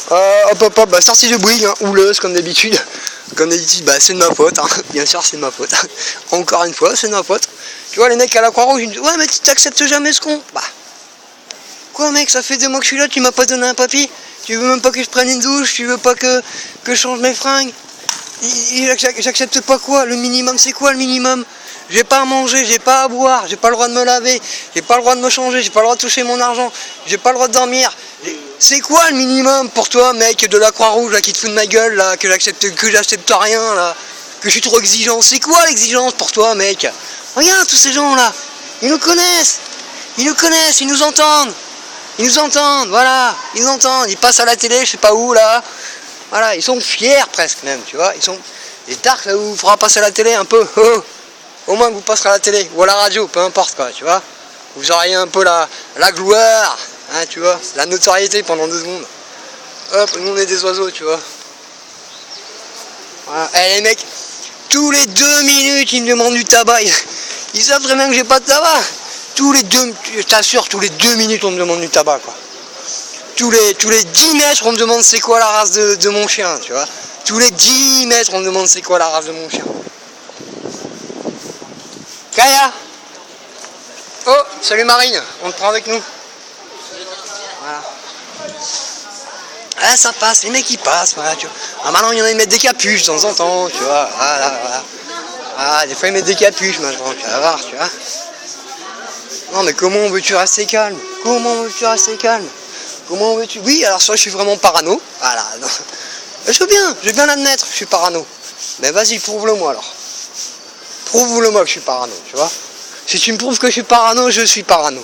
Hop, bah sortie de Bouygues, hein, houleuse comme d'habitude. Comme d'habitude, bah c'est de ma faute, hein. Bien sûr c'est de ma faute. Encore une fois, c'est de ma faute. Tu vois les mecs à la Croix-Rouge, ils me disent ouais mais tu t'acceptes jamais ce con. Bah quoi mec, ça fait 2 mois que je suis là, tu m'as pas donné un papier. Tu veux même pas que je prenne une douche, tu veux pas que je change mes fringues. J'accepte pas quoi? Le minimum c'est quoi le minimum? J'ai pas à manger, j'ai pas à boire, j'ai pas le droit de me laver, j'ai pas le droit de me changer, j'ai pas le droit de toucher mon argent, j'ai pas le droit de dormir. C'est quoi le minimum pour toi mec de la Croix-Rouge là qui te fout de ma gueule là, que j'accepte rien là, que je suis trop exigeant? C'est quoi l'exigence pour toi mec? Regarde tous ces gens là, ils nous connaissent, ils nous entendent. Ils nous entendent, voilà, ils nous entendent, ils passent à la télé, je sais pas où là, voilà, ils sont fiers presque même, tu vois, ils sont, les tarques là où vous fera passer à la télé un peu, au moins que vous passerez à la télé, ou à la radio, peu importe quoi, tu vois, vous auriez un peu la gloire, hein, tu vois, la notoriété pendant 2 secondes, hop, nous on est des oiseaux, tu vois, voilà, et les mecs, tous les 2 minutes ils me demandent du tabac, ils savent très bien que j'ai pas de tabac. Je t'assure, tous les 2 minutes on me demande du tabac quoi. Tous les 10 mètres on me demande c'est quoi la race de mon chien, tu vois. Tous les 10 mètres on me demande c'est quoi la race de mon chien. Kaya! Oh, salut Marine, on te prend avec nous. Voilà. Ah ça passe, les mecs ils passent, voilà, tu vois. Ah, maintenant il y en a qui mettent des capuches de temps en temps, tu vois. Voilà. Ah, des fois ils mettent des capuches maintenant, tu vas voir, tu vois. Non mais comment veux-tu rester calme? Comment veux-tu... Oui, alors soit je suis vraiment parano, voilà, non. Je veux bien l'admettre, je suis parano. Mais vas-y, prouve-le moi alors. Prouve-le moi que je suis parano, tu vois. Si tu me prouves que je suis parano, je suis parano.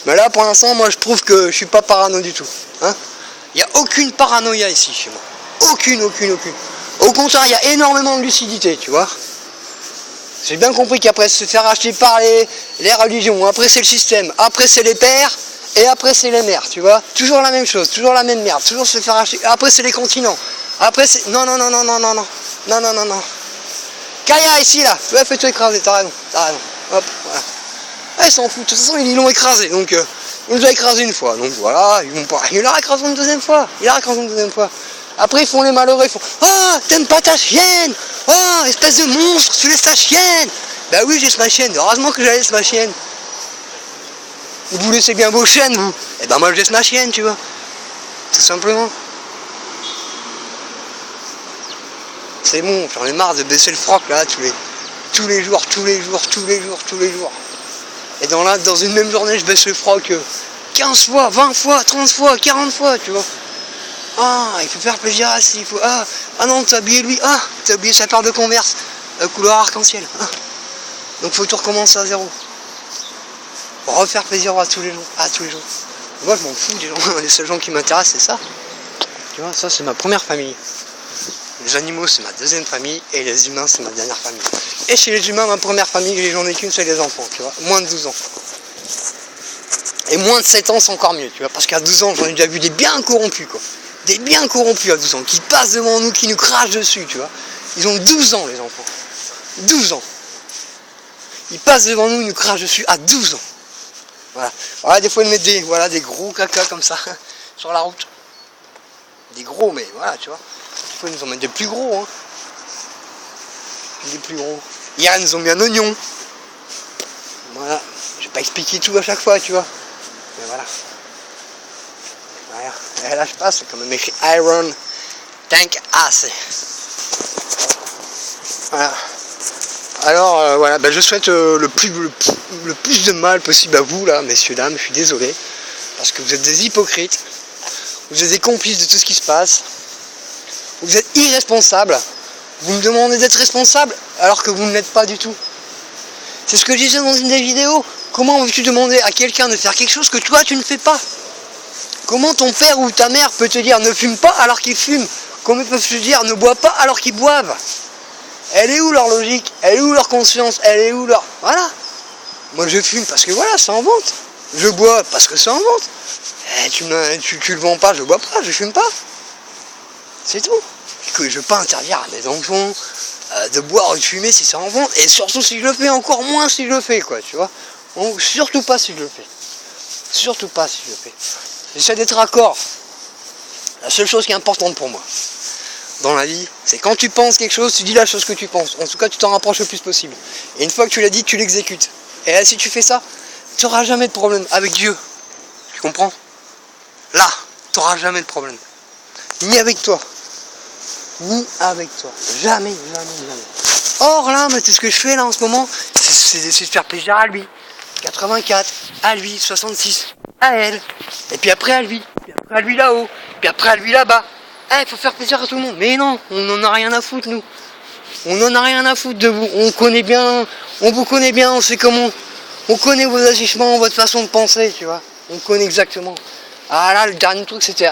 Mais là, pour l'instant, moi je prouve que je suis pas parano du tout. Hein? Il n'y a aucune paranoïa ici chez moi. Aucune. Au contraire, il y a énormément de lucidité, tu vois. J'ai bien compris qu'après se faire acheter par les religions, après c'est le système, après c'est les pères, et après c'est les mères, tu vois. Toujours la même chose, toujours la même merde, toujours se faire acheter, après c'est les continents, après c'est... Non. Kaya ici là, ouais, fais-toi écraser, t'as raison, hop, voilà. Ah, ils s'en foutent, de toute façon ils l'ont écrasé, donc ils nous ont écrasé une fois, donc voilà, ils leur écrasent une deuxième fois, Après ils font les malheureux, ils font « Oh, t'aimes pas ta chienne? Oh, espèce de monstre, tu laisses ta chienne !» Bah oui, je laisse ma chienne, heureusement que je laisse ma chienne. Vous laissez bien vos chiennes, vous? Eh ben moi je laisse ma chienne, tu vois. Tout simplement. C'est bon, j'en ai marre de baisser le froc là, tous les jours. Et dans une même journée, je baisse le froc 15 fois, 20 fois, 30 fois, 40 fois, tu vois. Ah, il faut faire plaisir à il faut... Ah non, t'as oublié lui. Ah, t'as oublié sa paire de Converse. Couleur arc-en-ciel. Ah. Donc faut tout recommencer à zéro. Pour refaire plaisir à tous les gens. Moi je m'en fous des gens. Les seuls gens qui m'intéressent c'est ça. Tu vois, ça c'est ma première famille. Les animaux c'est ma deuxième famille. Et les humains c'est ma dernière famille. Et chez les humains, ma première famille, j'en ai qu'une, c'est les enfants, tu vois. Moins de 12 ans. Et moins de 7 ans c'est encore mieux, tu vois. Parce qu'à 12 ans, j'en ai déjà vu des bien corrompus, quoi. Des bien corrompus à 12 ans, qui passent devant nous, qui nous crachent dessus, tu vois. Ils ont 12 ans, les enfants. 12 ans. Ils passent devant nous, ils nous crachent dessus à 12 ans. Voilà, des fois ils mettent des gros caca comme ça, sur la route. Des gros, mais voilà, tu vois. Des fois ils nous en mettent des plus gros, hein. Des plus gros. Hier, ils nous ont mis un oignon. Voilà. Je vais pas expliquer tout à chaque fois, tu vois. Mais voilà. Et là je passe, c'est quand même écrit Iron Tank AC. Voilà. Alors voilà, je souhaite le plus de mal possible à vous là, messieurs, dames, je suis désolé. Parce que vous êtes des hypocrites, vous êtes des complices de tout ce qui se passe, vous êtes irresponsables, vous me demandez d'être responsable alors que vous ne l'êtes pas du tout. C'est ce que je disais dans une des vidéos. Comment veux-tu demander à quelqu'un de faire quelque chose que toi tu ne fais pas? Comment ton père ou ta mère peut te dire ne fume pas alors qu'ils fument? Comment ils peuvent te dire ne bois pas alors qu'ils boivent? Elle est où leur logique? Elle est où leur conscience? Elle est où leur... Voilà. Moi je fume parce que voilà, c'est en vente. Je bois parce que c'est en vente. Tu le vends pas, je bois pas, je fume pas. C'est tout. Que je veux pas interdire à mes enfants de boire ou de fumer si c'est en vente. Et surtout si je le fais, encore moins si je le fais, quoi, tu vois. Donc, surtout pas si je le fais. Surtout pas si je le fais. J'essaie d'être raccord La seule chose qui est importante pour moi dans la vie, c'est quand tu penses quelque chose, tu dis la chose que tu penses. En tout cas, tu t'en rapproches le plus possible. Et une fois que tu l'as dit, tu l'exécutes. Et là, si tu fais ça, tu n'auras jamais de problème avec Dieu. Tu comprends? Là, tu n'auras jamais de problème. Ni avec toi. Ni avec toi. Jamais, jamais, jamais. Or là, mais tout ce que je fais là en ce moment, c'est de faire plaisir à lui. 84, à lui, 66, à elle. Et puis après à lui. Puis après à lui là-haut. Puis après à lui là-bas. Il faut faire plaisir à tout le monde. Mais non, on n'en a rien à foutre, nous. On n'en a rien à foutre de vous. On connaît bien, on vous connaît bien, on sait comment. On connaît vos agissements, votre façon de penser, tu vois. On connaît exactement. Ah là, le dernier truc, c'était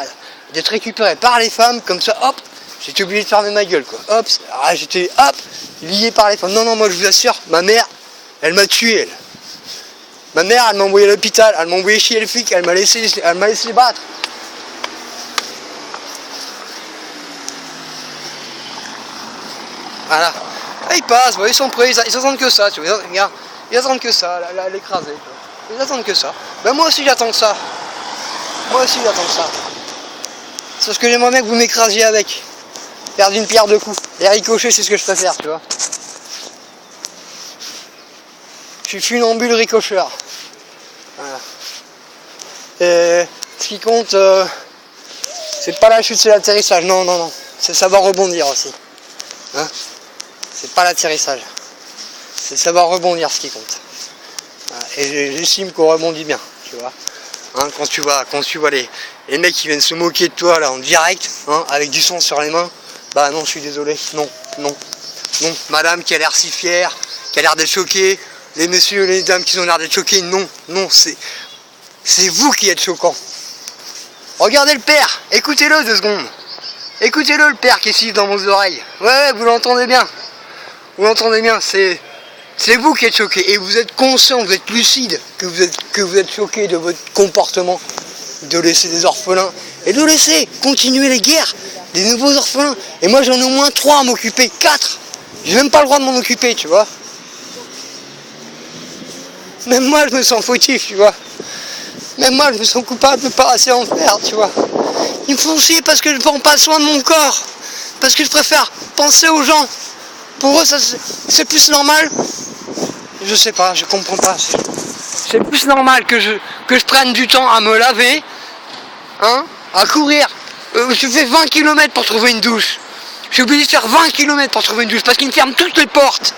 d'être récupéré par les femmes, comme ça, hop, j'étais obligé de fermer ma gueule, quoi. Hop, j'étais, hop, lié par les femmes. Non, non, moi je vous assure, ma mère, elle m'a tué, elle. Ma mère, elle m'a envoyé à l'hôpital, elle m'a envoyé chier les flics, elle m'a laissé battre. Voilà. Et ils passent, ils sont prêts, ils attendent que ça, tu vois. Regarde, ils attendent que ça, l'écraser. Ils attendent que ça. Ben moi aussi j'attends que ça. Moi aussi j'attends que ça. C'est ce que j'aimerais bien que vous m'écrasiez avec. Faire d'une pierre deux coups. Et ricocher, c'est ce que je préfère, tu vois. Je suis funambule ricocheur. Voilà. Et ce qui compte, c'est pas la chute, c'est l'atterrissage. Non, non, non. C'est savoir rebondir aussi. Hein? C'est pas l'atterrissage. C'est savoir rebondir ce qui compte. Voilà. Et j'estime qu'on rebondit bien, tu vois. Hein, quand tu vois les mecs qui viennent se moquer de toi là en direct, hein, avec du sang sur les mains, bah non, je suis désolé. Non, non, non. Madame qui a l'air si fière, qui a l'air d'être choquée, les messieurs, les dames qui ont l'air d'être choqués, non, non, c'est vous qui êtes choquants. Regardez le père, écoutez-le 2 secondes. Écoutez-le, le père qui siffle dans vos oreilles. Ouais, vous l'entendez bien. Vous l'entendez bien, c'est vous qui êtes choqué. Et vous êtes conscient, vous êtes lucide que vous êtes choqué de votre comportement. De laisser des orphelins. Et de laisser continuer les guerres. Des nouveaux orphelins. Et moi j'en ai au moins 3 à m'occuper. 4. J'ai même pas le droit de m'en occuper, tu vois. Même moi je me sens fautif, tu vois. Même moi je me sens coupable de ne pas assez en faire, tu vois. Ils me font chier parce que je ne prends pas soin de mon corps. Parce que je préfère penser aux gens. Pour eux, c'est plus normal. Je sais pas, je comprends pas. C'est plus normal que je prenne du temps à me laver, hein, à courir. Je fais 20 km pour trouver une douche. Je suis obligé de faire 20 km pour trouver une douche parce qu'ils me ferment toutes les portes.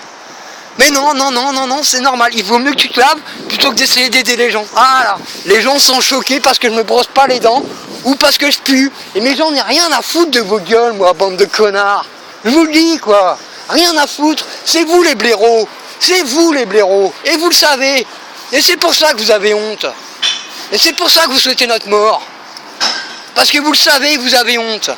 Mais non, non, non, non, non, c'est normal. Il vaut mieux que tu te laves plutôt que d'essayer d'aider les gens. Ah là, les gens sont choqués parce que je me brosse pas les dents ou parce que je pue. Et mais j'en ai rien à foutre de vos gueules, moi, bande de connards. Je vous le dis, quoi. Rien à foutre. C'est vous les blaireaux. C'est vous les blaireaux. Et vous le savez. Et c'est pour ça que vous avez honte. Et c'est pour ça que vous souhaitez notre mort. Parce que vous le savez, vous avez honte.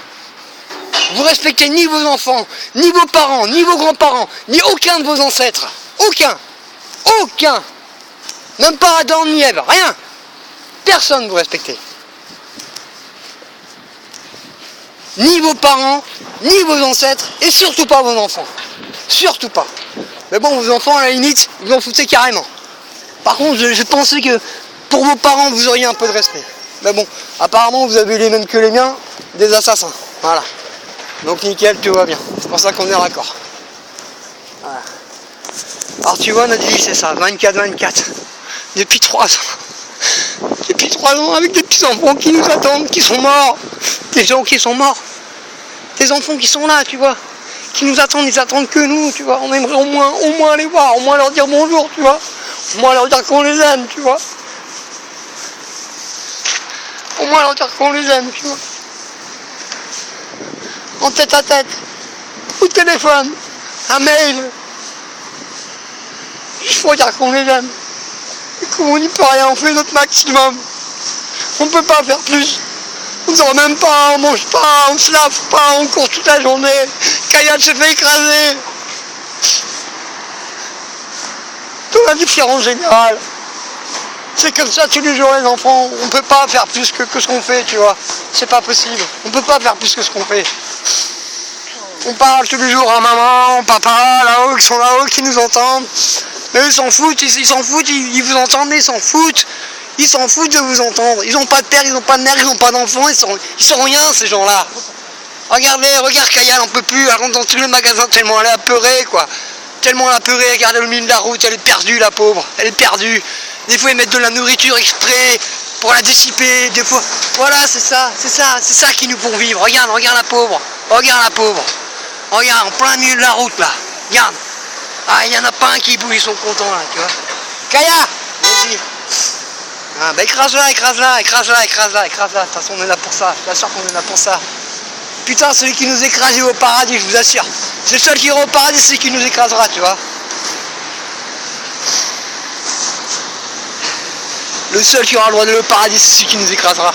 Vous respectez ni vos enfants, ni vos parents, ni vos grands-parents, ni aucun de vos ancêtres. Aucun. Aucun. Même pas Adam ni Ève. Rien. Personne vous respectez. Ni vos parents, ni vos ancêtres, et surtout pas vos enfants. Surtout pas. Mais bon, vos enfants, à la limite, vous en foutez carrément. Par contre, je pensais que pour vos parents, vous auriez un peu de respect. Mais bon, apparemment, vous avez les mêmes que les miens, des assassins. Voilà. Donc nickel, tout va bien. C'est pour ça qu'on est raccord. Voilà. Alors tu vois, notre vie, c'est ça, 24-24. Depuis 3 ans. Depuis 3 ans, avec des petits enfants qui nous attendent, qui sont morts. Des gens qui sont morts. Des enfants qui sont là, tu vois. Qui nous attendent, ils attendent que nous, tu vois. On aimerait au moins les voir, au moins leur dire bonjour, tu vois. Au moins leur dire qu'on les aime, tu vois. Au moins leur dire qu'on les aime, tu vois. En tête à tête, au téléphone, un mail. Il faut dire qu'on les aime. Et qu'on n'y peut rien, on fait notre maximum. On ne peut pas faire plus. On ne dort même pas, on mange pas, on se lave pas, on court toute la journée. Kayat se fait écraser. Tout la différence générale. C'est comme ça tous les jours les enfants. On ne peut pas faire plus que ce qu'on fait, tu vois. C'est pas possible. On ne peut pas faire plus que ce qu'on fait. On parle tous les jours à maman, papa, là-haut, qui sont là-haut, qui nous entendent. Mais eux s'en foutent, ils s'en foutent, ils vous entendent, mais ils s'en foutent. Ils s'en foutent de vous entendre. Ils n'ont pas de père, ils n'ont pas de mère, ils n'ont pas d'enfants, ils sont rien ces gens-là. Regardez, regarde Kaya, elle n'en peut plus, elle rentre dans tous les magasins tellement elle est apeurée, quoi. Tellement elle est apeurée, regardez au milieu de la route, elle est perdue, la pauvre, elle est perdue. Des fois ils mettent de la nourriture exprès pour la dissiper, des fois. Voilà, c'est ça qui nous font vivre. Regarde la pauvre, regarde la pauvre. Regarde, en plein milieu de la route là, regarde. Ah, il n'y en a pas un qui bouge, ils sont contents là, tu vois. Kaya, vas-y. Ah, bah écrase-la. De toute façon on est là pour ça, je t'assure qu'on est là pour ça. Putain, celui qui nous écrase il va au paradis, je vous assure. C'est le seul qui ira au paradis, c'est celui qui nous écrasera, tu vois. Le seul qui aura le droit d'aller au paradis, c'est celui qui nous écrasera.